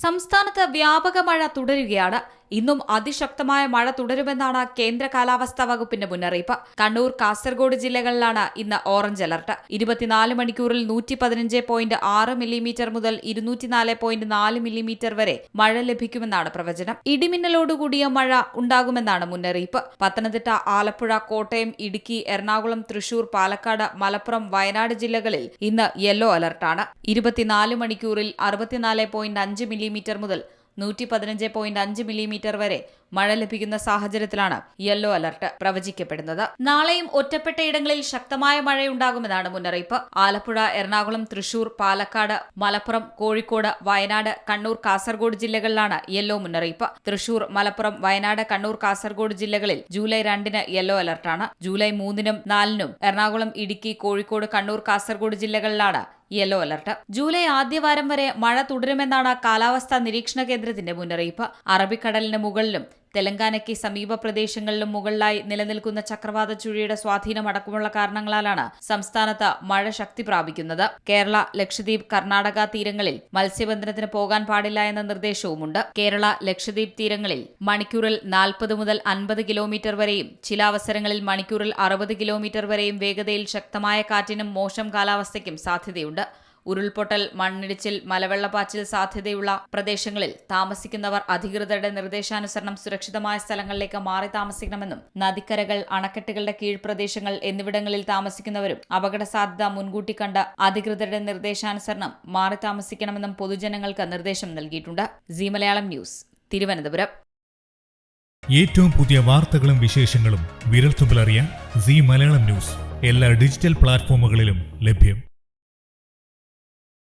സംസ്ഥാനത്ത് വ്യാപക മഴ തുടരുകയാണ്. ഇന്നും അതിശക്തമായ മഴ തുടരുമെന്നാണ് കേന്ദ്ര കാലാവസ്ഥാ വകുപ്പിന്റെ മുന്നറിയിപ്പ്. കണ്ണൂർ, കാസർഗോഡ് ജില്ലകളിലാണ് ഇന്ന് ഓറഞ്ച് അലർട്ട്. 24 മണിക്കൂറിൽ 115.6 മില്ലിമീറ്റർ മുതൽ 204.4 മില്ലിമീറ്റർ വരെ മഴ ലഭിക്കുമെന്നാണ് പ്രവചനം. ഇടിമിന്നലോടുകൂടിയ മഴ ഉണ്ടാകുമെന്നാണ് മുന്നറിയിപ്പ്. പത്തനംതിട്ട, ആലപ്പുഴ, കോട്ടയം, ഇടുക്കി, എറണാകുളം, തൃശൂർ, പാലക്കാട്, മലപ്പുറം, വയനാട് ജില്ലകളിൽ ഇന്ന് യെല്ലോ അലർട്ടാണ്. 24 മണിക്കൂറിൽ 64.5 മില്ലിമീറ്റർ മുതൽ 115.5 മില്ലിമീറ്റർ വരെ മഴ ലഭിക്കുന്ന സാഹചര്യത്തിലാണ് യെല്ലോ അലർട്ട് പ്രവചിക്കപ്പെടുന്നത്. നാളെയും ഒറ്റപ്പെട്ടയിടങ്ങളിൽ ശക്തമായ മഴയുണ്ടാകുമെന്നാണ് മുന്നറിയിപ്പ്. ആലപ്പുഴ, എറണാകുളം, തൃശൂർ, പാലക്കാട്, മലപ്പുറം, കോഴിക്കോട്, വയനാട്, കണ്ണൂർ, കാസർഗോഡ് ജില്ലകളിലാണ് യെല്ലോ മുന്നറിയിപ്പ്. തൃശൂർ, മലപ്പുറം, വയനാട്, കണ്ണൂർ, കാസർഗോഡ് ജില്ലകളിൽ ജൂലൈ 2-ന് യെല്ലോ അലർട്ടാണ്. ജൂലൈ 3-നും 4-നും എറണാകുളം, ഇടുക്കി, കോഴിക്കോട്, കണ്ണൂർ, കാസർഗോഡ് ജില്ലകളിലാണ് യെല്ലോ അലർട്ട്. ജൂലൈ ആദ്യവാരം വരെ മഴ തുടരുമെന്നാണ് കാലാവസ്ഥാ നിരീക്ഷണ കേന്ദ്രത്തിന്റെ മുന്നറിയിപ്പ്. അറബിക്കടലിന് മുകളിലും തെലങ്കാനയ്ക്ക് സമീപ പ്രദേശങ്ങളിലും മുകളിലായി നിലനിൽക്കുന്ന ചക്രവാത ചുഴിയുടെ സ്വാധീനമടക്കമുള്ള കാരണങ്ങളാലാണ് സംസ്ഥാനത്ത് മഴ ശക്തി പ്രാപിക്കുന്നത്. കേരള, ലക്ഷദ്വീപ്, കർണാടക തീരങ്ങളിൽ മത്സ്യബന്ധനത്തിന് പോകാൻ പാടില്ല എന്ന നിർദ്ദേശവുമുണ്ട്. കേരള, ലക്ഷദ്വീപ് തീരങ്ങളിൽ മണിക്കൂറിൽ 40 മുതൽ 50 കിലോമീറ്റർ വരെയും ചില അവസരങ്ങളിൽ മണിക്കൂറിൽ 60 കിലോമീറ്റർ വരെയും വേഗതയിൽ ശക്തമായ കാറ്റിനും മോശം കാലാവസ്ഥയ്ക്കും സാധ്യതയുണ്ട്. ഉരുൾപൊട്ടൽ, മണ്ണിടിച്ചിൽ, മലവെള്ളപ്പാച്ചിൽ സാധ്യതയുള്ള പ്രദേശങ്ങളിൽ താമസിക്കുന്നവർ അധികൃതരുടെ നിർദ്ദേശാനുസരണം സുരക്ഷിതമായ സ്ഥലങ്ങളിലേക്ക് മാറി താമസിക്കണമെന്നും നദിക്കരകൾ, അണക്കെട്ടുകളുടെ കീഴ്പ്രദേശങ്ങൾ എന്നിവിടങ്ങളിൽ താമസിക്കുന്നവരും അപകട സാധ്യത മുൻകൂട്ടി കണ്ട് അധികൃതരുടെ നിർദ്ദേശാനുസരണം മാറി താമസിക്കണമെന്നും പൊതുജനങ്ങൾക്ക് നിർദ്ദേശം നൽകിയിട്ടുണ്ട്. Zee Malayalam news, Thiruvananthapuram. ഏറ്റവും പുതിയ വാർത്തകളും വിശേഷങ്ങളും വിരൽത്തുമ്പിലറിയാൻ സീ മലയാളം ന്യൂസ് എല്ലാ ഡിജിറ്റൽ പ്ലാറ്റ്ഫോമുകളിലും ലഭ്യം.